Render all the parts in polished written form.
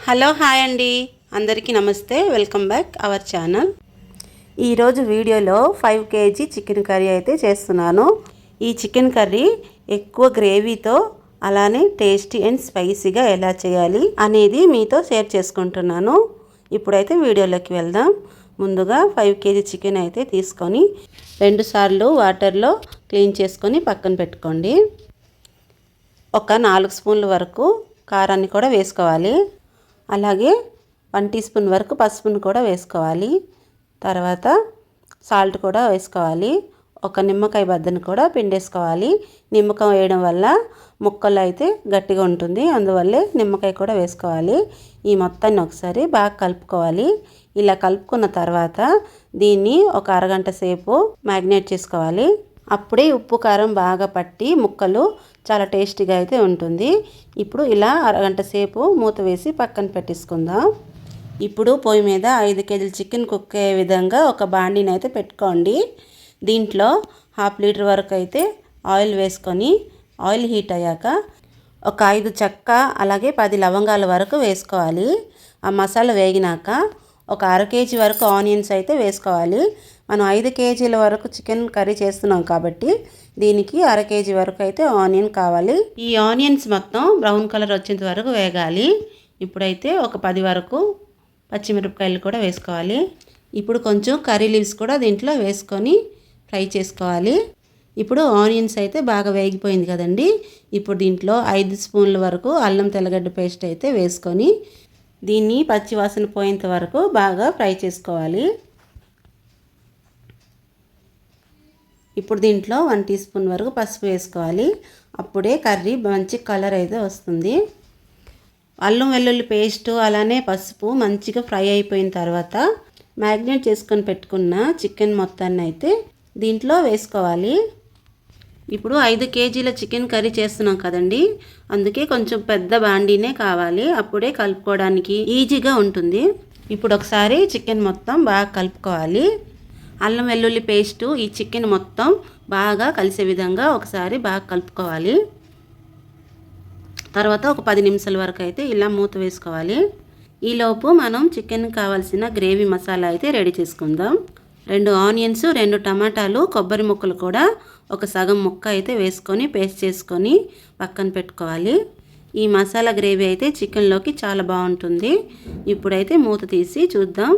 Hello hi అండి, అందరికీ నమస్తే. Welcome back our channel. ఈరోజు వీడియోలో 5 kg చికెన్ కర్రీ అయితే చేస్తున్నాను. ఈ చికెన్ కర్రీ ఎక్కువ గ్రేవీతో అలానే టేస్టీ అండ్ స్పైసీగా ఎలా చేయాలి అనేది మీతో షేర్ చేసుకుంటున్నాను. ఇప్పుడైతే వీడియోలోకి వెళ్దాం. ముందుగా 5 kg చికెన్ అయితే తీసుకొని 2 సార్లు వాటర్లో క్లీన్ చేసుకొని పక్కన పెట్టుకోండి. ఒక 4 స్పూన్ల వరకు కారాన్ని కూడా వేసుకోవాలి. అలాగే 1 టీ స్పూన్ వరకు పసుపును కూడా వేసుకోవాలి. తర్వాత సాల్ట్ కూడా వేసుకోవాలి. ఒక నిమ్మకాయ బద్దను కూడా పిండేసుకోవాలి. నిమ్మకాయ వేయడం వల్ల ముక్కలు అయితే గట్టిగా ఉంటుంది, అందువల్లే నిమ్మకాయ కూడా వేసుకోవాలి. ఈ మొత్తాన్ని ఒకసారి బాగా కలుపుకోవాలి. ఇలా కలుపుకున్న తర్వాత దీన్ని ఒక అరగంట సేపు మ్యాగ్నేట్ చేసుకోవాలి. అప్పుడే ఉప్పు కారం బాగా పట్టి ముక్కలు చాలా టేస్టీగా అయితే ఉంటుంది. ఇప్పుడు ఇలా అరగంట సేపు మూత వేసి పక్కన పెట్టేసుకుందాం. ఇప్పుడు పొయ్యి మీద 5 kg చికెన్ కుక్ అయ్యే విధంగా ఒక బాండీని అయితే పెట్టుకోండి. దీంట్లో 1/2 లీటర్ వరకు అయితే ఆయిల్ వేసుకొని ఆయిల్ హీట్ అయ్యాక ఒక 5 చెక్క అలాగే 10 లవంగాల వరకు వేసుకోవాలి. ఆ మసాలా వేగినాక ఒక 1/2 kg వరకు ఆనియన్స్ అయితే వేసుకోవాలి. మనం 5 kgల వరకు చికెన్ కర్రీ చేస్తున్నాం కాబట్టి దీనికి 1/2 kg వరకు అయితే ఆనియన్ కావాలి. ఈ ఆనియన్స్ మొత్తం బ్రౌన్ కలర్ వచ్చేంత వరకు వేగాలి. ఇప్పుడైతే ఒక 10 వరకు పచ్చిమిరపకాయలు కూడా వేసుకోవాలి. ఇప్పుడు కొంచెం కర్రీ లీవ్స్ కూడా దీంట్లో వేసుకొని ఫ్రై చేసుకోవాలి. ఇప్పుడు ఆనియన్స్ అయితే బాగా వేగిపోయింది కదండి. ఇప్పుడు దీంట్లో 5 స్పూన్ల వరకు అల్లం తెల్లగడ్డ పేస్ట్ అయితే వేసుకొని దీన్ని పచ్చివాసన పోయేంత వరకు బాగా ఫ్రై చేసుకోవాలి. ఇప్పుడు దీంట్లో 1 టీ స్పూన్ వరకు పసుపు వేసుకోవాలి. అప్పుడే కర్రీ మంచి కలర్ అయితే వస్తుంది. అల్లం వెల్లుల్లి పేస్ట్ అలానే పసుపు మంచిగా ఫ్రై అయిపోయిన తర్వాత మ్యాగ్నేట్ చేసుకొని పెట్టుకున్న చికెన్ మొత్తాన్ని అయితే దీంట్లో వేసుకోవాలి. ఇప్పుడు 5 kgల చికెన్ కర్రీ చేస్తున్నాం కదండి, అందుకే కొంచెం పెద్ద బాండీనే కావాలి. అప్పుడే కలుపుకోవడానికి ఈజీగా ఉంటుంది. ఇప్పుడు ఒకసారి చికెన్ మొత్తం బాగా కలుపుకోవాలి. అల్లం వెల్లుల్లి పేస్టు ఈ చికెన్ మొత్తం బాగా కలిసే విధంగా ఒకసారి బాగా కలుపుకోవాలి. తర్వాత ఒక 10 నిమిషాల వరకు అయితే ఇలా మూత వేసుకోవాలి. ఈలోపు మనం చికెన్ కావాల్సిన గ్రేవీ మసాలా అయితే రెడీ చేసుకుందాం. 2 ఆనియన్స్, 2 టమాటాలు, కొబ్బరి ముక్కలు కూడా ఒక సగం ముక్క అయితే వేసుకొని పేస్ట్ చేసుకొని పక్కన పెట్టుకోవాలి. ఈ మసాలా గ్రేవీ అయితే చికెన్లోకి చాలా బాగుంటుంది. ఇప్పుడైతే మూత తీసి చూద్దాం.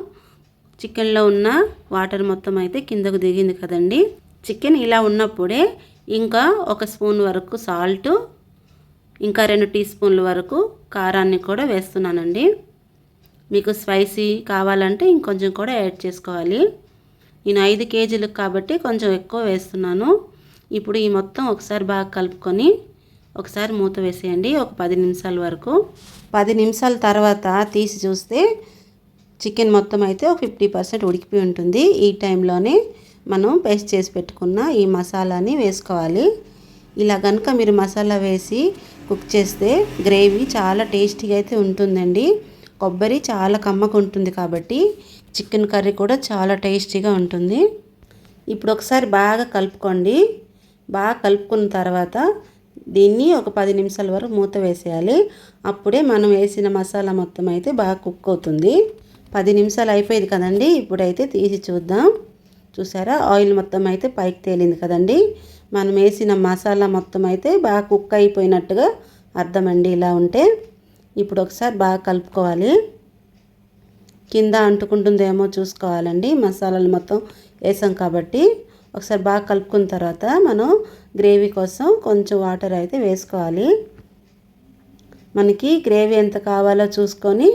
చికెన్లో ఉన్న వాటర్ మొత్తం అయితే కిందకు దిగింది కదండి. చికెన్ ఇలా ఉన్నప్పుడే ఇంకా 1 స్పూన్ వరకు సాల్ట్, ఇంకా 2 టీ స్పూన్ల వరకు కారాన్ని కూడా వేస్తున్నానండి. మీకు స్పైసీ కావాలంటే ఇంకొంచెం కూడా యాడ్ చేసుకోవాలి. నేను 5 kgలకు కాబట్టి కొంచెం ఎక్కువ వేస్తున్నాను. ఇప్పుడు ఈ మొత్తం ఒకసారి బాగా కలుపుకొని ఒకసారి మూత వేసేయండి ఒక 10 నిమిషాల వరకు. 10 నిమిషాల తర్వాత తీసి చూస్తే చికెన్ మొత్తం అయితే ఒక 50% ఉడికిపోయి ఉంటుంది. ఈ టైంలోనే మనం పేస్ట్ చేసి పెట్టుకున్న ఈ మసాలాని వేసుకోవాలి. ఇలా కనుక మీరు మసాలా వేసి కుక్ చేస్తే గ్రేవీ చాలా టేస్టీగా అయితే ఉంటుందండి. కొబ్బరి చాలా కమ్మగా ఉంటుంది కాబట్టి చికెన్ కర్రీ కూడా చాలా టేస్టీగా ఉంటుంది. ఇప్పుడు ఒకసారి బాగా కలుపుకోండి. బాగా కలుపుకున్న తర్వాత దీన్ని ఒక 10 నిమిషాల వరకు మూత వేసేయాలి. అప్పుడే మనం వేసిన మసాలా మొత్తం అయితే బాగా కుక్ అవుతుంది. 10 నిమిషాలు అయిపోయింది కదండి. ఇప్పుడైతే తీసి చూద్దాం. చూసారా, ఆయిల్ మొత్తం అయితే పైకి తేలింది కదండి. మనం వేసిన మసాలా మొత్తం అయితే బాగా కుక్ అయిపోయినట్టుగా అర్థమండి. ఇలా ఉంటే ఇప్పుడు ఒకసారి బాగా కలుపుకోవాలి. కింద అంటుకుంటుందేమో చూసుకోవాలండి. మసాలాలు మొత్తం వేసాం కాబట్టి ఒకసారి బాగా కలుపుకున్న తర్వాత మనం గ్రేవీ కోసం కొంచెం వాటర్ అయితే వేసుకోవాలి. మనకి గ్రేవీ ఎంత కావాలో చూసుకొని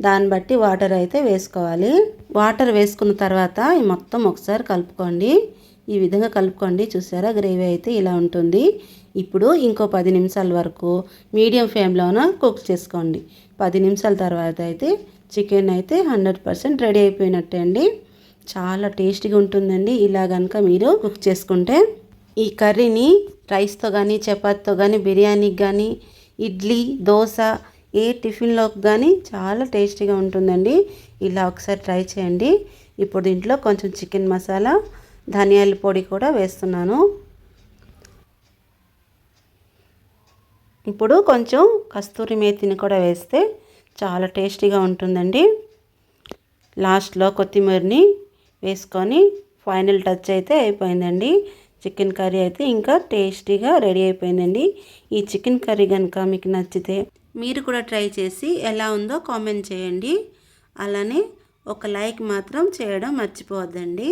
దాన్ని బట్టి వాటర్ అయితే వేసుకోవాలి. వాటర్ వేసుకున్న తర్వాత ఈ మొత్తం ఒకసారి కలుపుకోండి. ఈ విధంగా కలుపుకోండి. చూసారా, గ్రేవీ అయితే ఇలా ఉంటుంది. ఇప్పుడు ఇంకో 10 నిమిషాల వరకు మీడియం ఫ్లేమ్లోన కుక్ చేసుకోండి. 10 నిమిషాల తర్వాత అయితే చికెన్ అయితే 100% రెడీ అయిపోయినట్టే అండి. చాలా టేస్టీగా ఉంటుందండి ఇలా కనుక మీరు కుక్ చేసుకుంటే. ఈ కర్రీని రైస్తో కానీ, చపాతీతో కానీ, బిర్యానీకి కానీ, ఇడ్లీ, దోశ ఏ టిఫిన్లోకి కానీ చాలా టేస్టీగా ఉంటుందండి. ఇలా ఒకసారి ట్రై చేయండి. ఇప్పుడు దీంట్లో కొంచెం చికెన్ మసాలా, ధనియాల పొడి కూడా వేస్తున్నాను. ఇప్పుడు కొంచెం కస్తూరి మేతిని కూడా వేస్తే చాలా టేస్టీగా ఉంటుందండి. లాస్ట్లో కొత్తిమీరని వేసుకొని ఫైనల్ టచ్ అయితే అయిపోయిందండి. చికెన్ కర్రీ అయితే ఇంకా టేస్టీగా రెడీ అయిపోయిందండి. ఈ చికెన్ కర్రీ కనుక మీకు నచ్చితే మీరు కూడా ట్రై చేసి ఎలా ఉందో కామెంట్ చేయండి. అలానే ఒక లైక్ మాత్రం చేయడం మర్చిపోవద్దండి.